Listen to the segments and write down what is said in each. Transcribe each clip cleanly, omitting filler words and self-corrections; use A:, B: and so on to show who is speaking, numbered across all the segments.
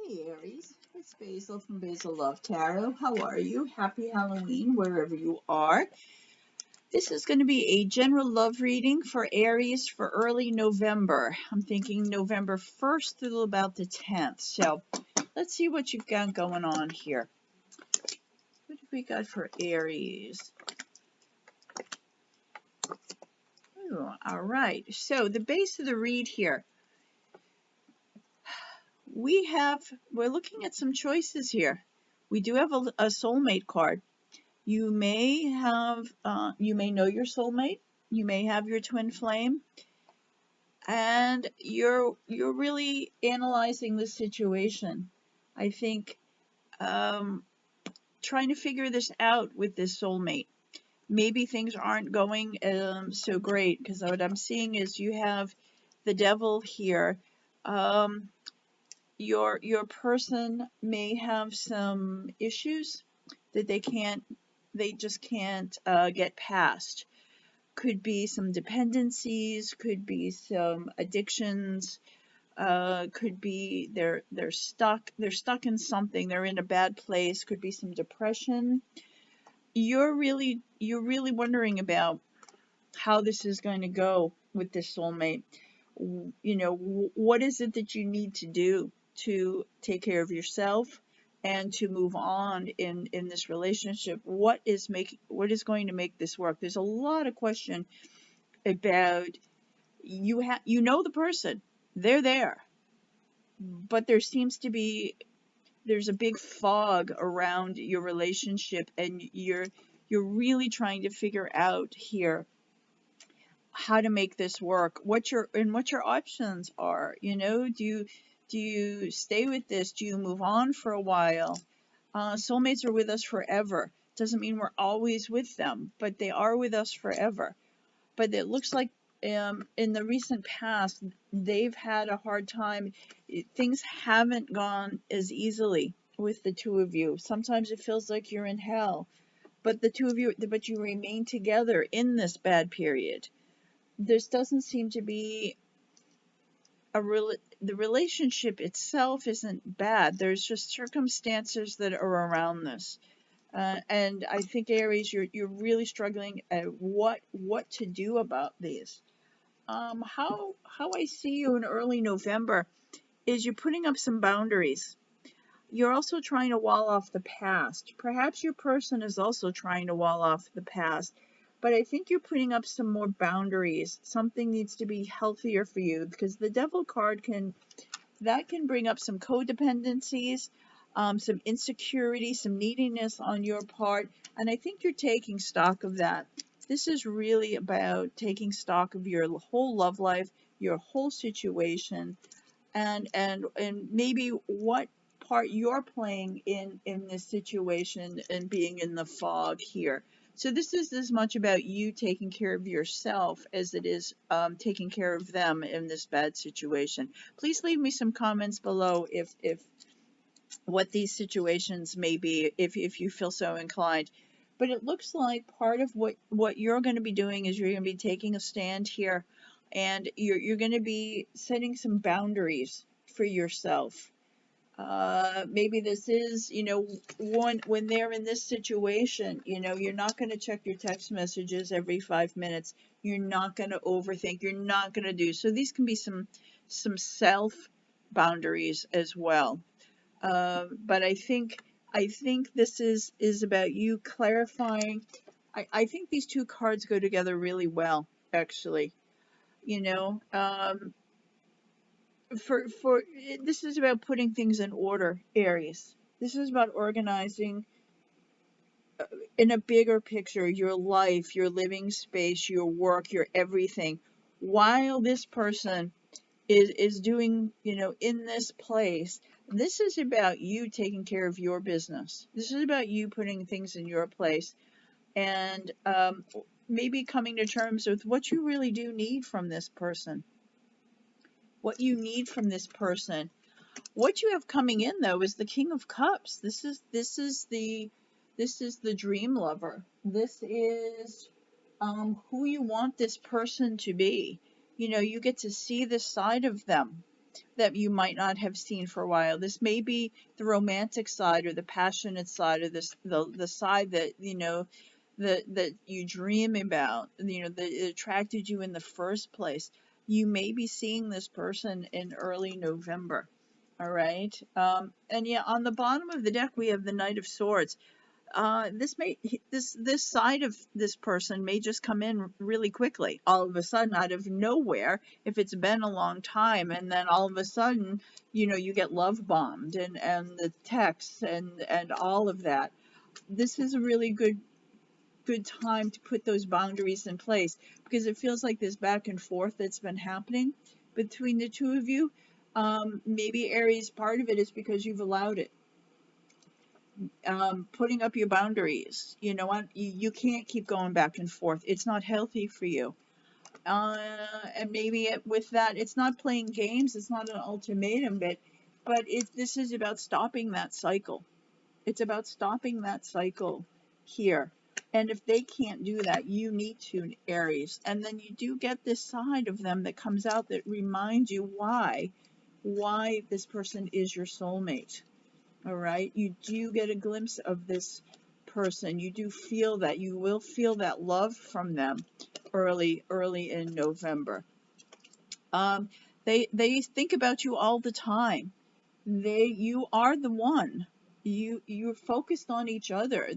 A: Hey Aries, it's Basil from Basil Love Tarot. How are you? Happy Halloween wherever you are. This is going to be a general love reading for Aries for early November. I'm thinking November 1st through about the 10th. So let's see what you've got going on here. What have we got for Aries? Ooh, all right. So the base of the read here. We're looking at some choices here. We do have a soulmate card. You may have, you may know your soulmate. You may have your twin flame, and you're really analyzing the situation. I think trying to figure this out with this soulmate. Maybe things aren't going so great because what I'm seeing is you have the devil here. Your person may have some issues that they just can't get past. Could be some dependencies, could be some addictions, could be they're stuck in something, they're in a bad place, could be some depression. You're really wondering about how this is going to go with this soulmate. You know, what is it that you need to do to take care of yourself and to move on in this relationship? What is going to make this work? There's a lot of question about you know the person, they're there, but there's a big fog around your relationship, and you're really trying to figure out here how to make this work, what your options are. You know, do you stay with this? Do you move on for a while? Soulmates are with us forever. Doesn't mean we're always with them, but they are with us forever. But it looks like in the recent past, they've had a hard time. Things haven't gone as easily with the two of you. Sometimes it feels like you're in hell, but you remain together in this bad period. This doesn't seem to be the relationship itself isn't bad. There's just circumstances that are around this. And I think Aries, you're really struggling at what to do about these. How I see you in early November is you're putting up some boundaries. You're also trying to wall off the past. Perhaps your person is also trying to wall off the past, but I think you're putting up some more boundaries. Something needs to be healthier for you, because the devil card can bring up some codependencies, some insecurity, some neediness on your part, and I think you're taking stock of that. This is really about taking stock of your whole love life, your whole situation, and maybe what part you're playing in this situation and being in the fog here. So this is as much about you taking care of yourself as it is taking care of them in this bad situation. Please leave me some comments below if what these situations may be, if you feel so inclined. But it looks like part of what you're going to be doing is you're going to be taking a stand here, and you're going to be setting some boundaries for yourself. Maybe this is, you know, when they're in this situation, you know, you're not going to check your text messages every 5 minutes. You're not going to overthink. You're not going to do. So these can be some self boundaries as well. But I think this is about you clarifying. I think these two cards go together really well, actually. You know, for this is about putting things in order, Aries. This is about organizing in a bigger picture your life, your living space, your work, your everything, while this person is doing, you know, in this place. This is about you taking care of your business. This is about you putting things in your place, and maybe coming to terms with what you really do need from this person. What you need from this person. What you have coming in, though, is the King of Cups. This is the dream lover. This is who you want this person to be. You know, you get to see this side of them. that you might not have seen for a while. This may be the romantic side or the passionate side, or the side that, that you dream about, that attracted you in the first place. You may be seeing this person in early November. All right. And yeah, on the bottom of the deck, we have the Knight of Swords. This side of this person may just come in really quickly, all of a sudden, out of nowhere, if it's been a long time, and then all of a sudden, you get love bombed, and the texts and all of that. This is a really good time to put those boundaries in place, because it feels like this back and forth that's been happening between the two of you. Maybe Aries, part of it is because you've allowed it. Putting up your boundaries. You know what? You can't keep going back and forth. It's not healthy for you. And maybe with that, it's not playing games. It's not an ultimatum, but this is about stopping that cycle. It's about stopping that cycle here. And if they can't do that, you need to, Aries. And then you do get this side of them that comes out that reminds you why this person is your soulmate. All right, you do get a glimpse of this person. You do feel that. You will feel that love from them early in November. They think about you all the time. You are the one. You're focused on each other.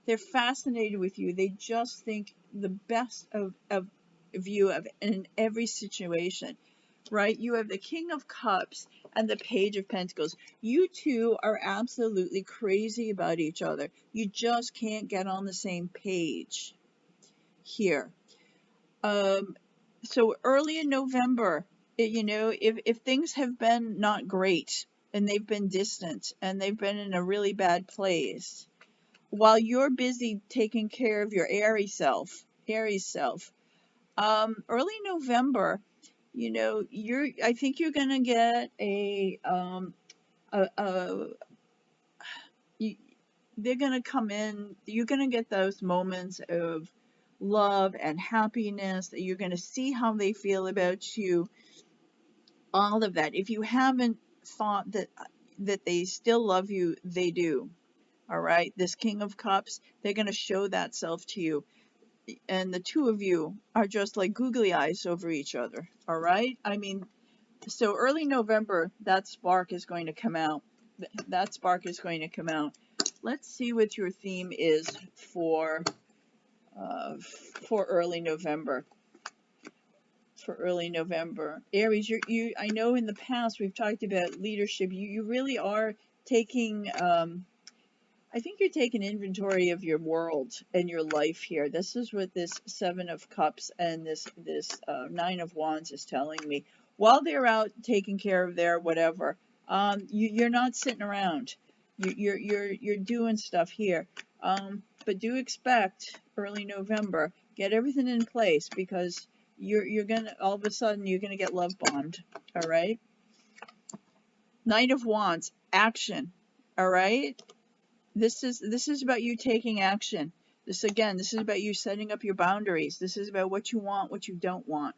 A: They're fascinated with you. They just think the best of you in every situation. Right? You have the King of Cups and the Page of Pentacles. You two are absolutely crazy about each other. You just can't get on the same page here. So early in November, if things have been not great and they've been distant and they've been in a really bad place, while you're busy taking care of your Aries self, early November, I think you're gonna get they're gonna come in. You're gonna get those moments of love and happiness. That you're gonna see how they feel about you. All of that. If you haven't thought that they still love you, they do. All right. This King of Cups, they're gonna show that self to you. And the two of you are just like googly eyes over each other. All right. I mean, so early November, that spark is going to come out. That spark is going to come out. Let's see what your theme is for early November. For early November, Aries, I know in the past we've talked about leadership. You really are taking. I think you're taking inventory of your world and your life here. This is what this Seven of Cups and this Nine of Wands is telling me. While they're out taking care of their whatever, you're not sitting around. You're doing stuff here. But do expect early November. Get everything in place, because you're gonna, all of a sudden you're gonna get love bombed. All right. Knight of Wands, action. All right. This is about you taking action. This is about you setting up your boundaries. This is about what you want, what you don't want.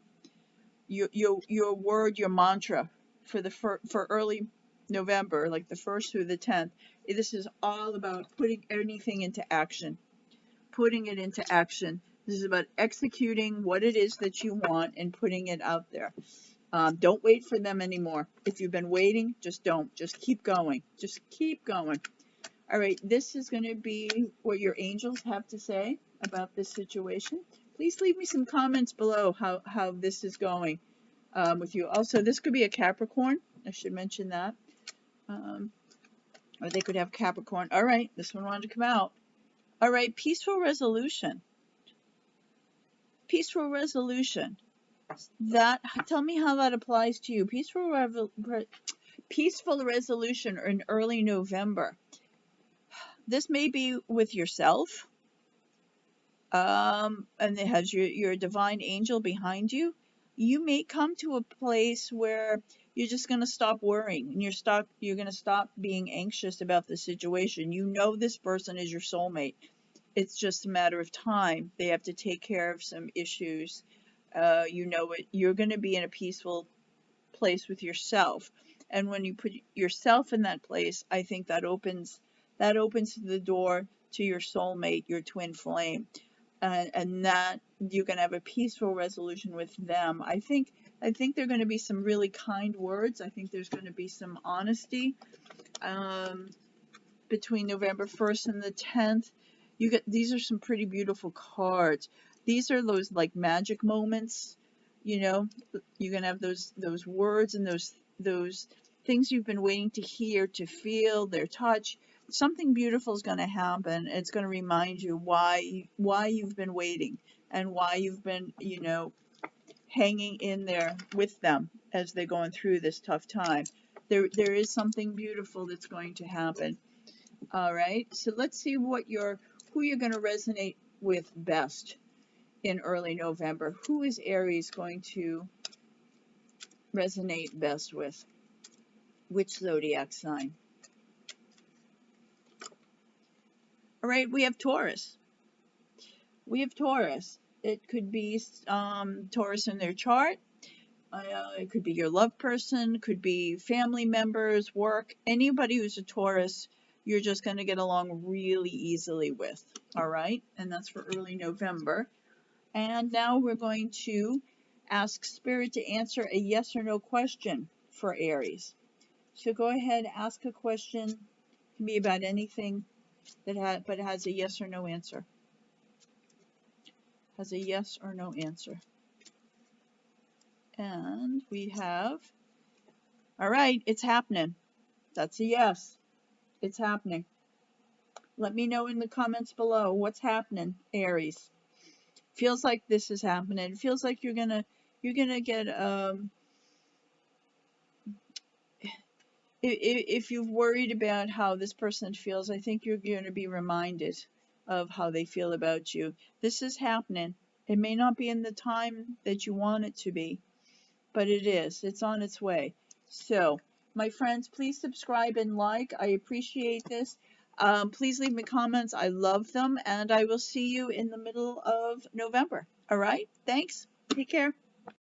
A: Your word, your mantra for early November, like the 1st through the 10th. This is all about putting anything into action. Putting it into action. This is about executing what it is that you want and putting it out there. Don't wait for them anymore. If you've been waiting, just don't. Just keep going. Just keep going. All right, this is going to be what your angels have to say about this situation. Please leave me some comments below how this is going with you. Also, this could be a Capricorn. I should mention that. Or they could have Capricorn. All right, this one wanted to come out. All right, peaceful resolution. Peaceful resolution. Tell me how that applies to you. Peaceful resolution in early November. This may be with yourself, and it has your divine angel behind you. You may come to a place where you're just going to stop worrying, and you're going to stop being anxious about the situation. You know this person is your soulmate. It's just a matter of time. They have to take care of some issues. You know it. You're going to be in a peaceful place with yourself. And when you put yourself in that place, I think that opens the door to your soulmate, your twin flame, and that you can have a peaceful resolution with them. I think there are going to be some really kind words. I think there's going to be some honesty between November 1st and the 10th. These are some pretty beautiful cards. These are those like magic moments, you know. You're going to have those words and those things you've been waiting to hear, to feel, their touch. Something beautiful is going to happen. It's going to remind you why you've been waiting and why you've been, you know, hanging in there with them as they're going through this tough time. There is something beautiful that's going to happen. All right, so let's see who you're going to resonate with best in early November. Who is Aries going to resonate best with? Which zodiac sign? All right, we have Taurus. We have Taurus. It could be Taurus in their chart. It could be your love person, could be family members, work. Anybody who's a Taurus, you're just going to get along really easily with. All right, and that's for early November. And now we're going to ask Spirit to answer a yes or no question for Aries. So go ahead, ask a question. It can be about anything but it has a yes or no answer. Has a yes or no answer. And we have, all right, it's happening. That's a yes. It's happening. Let me know in the comments below what's happening, Aries. Feels like this is happening. It feels like you're gonna get if you've worried about how this person feels, I think you're going to be reminded of how they feel about you. This is happening. It may not be in the time that you want it to be, but it is. It's on its way. So, my friends, please subscribe and like. I appreciate this. Please leave me comments. I love them, and I will see you in the middle of November. All right? Thanks. Take care.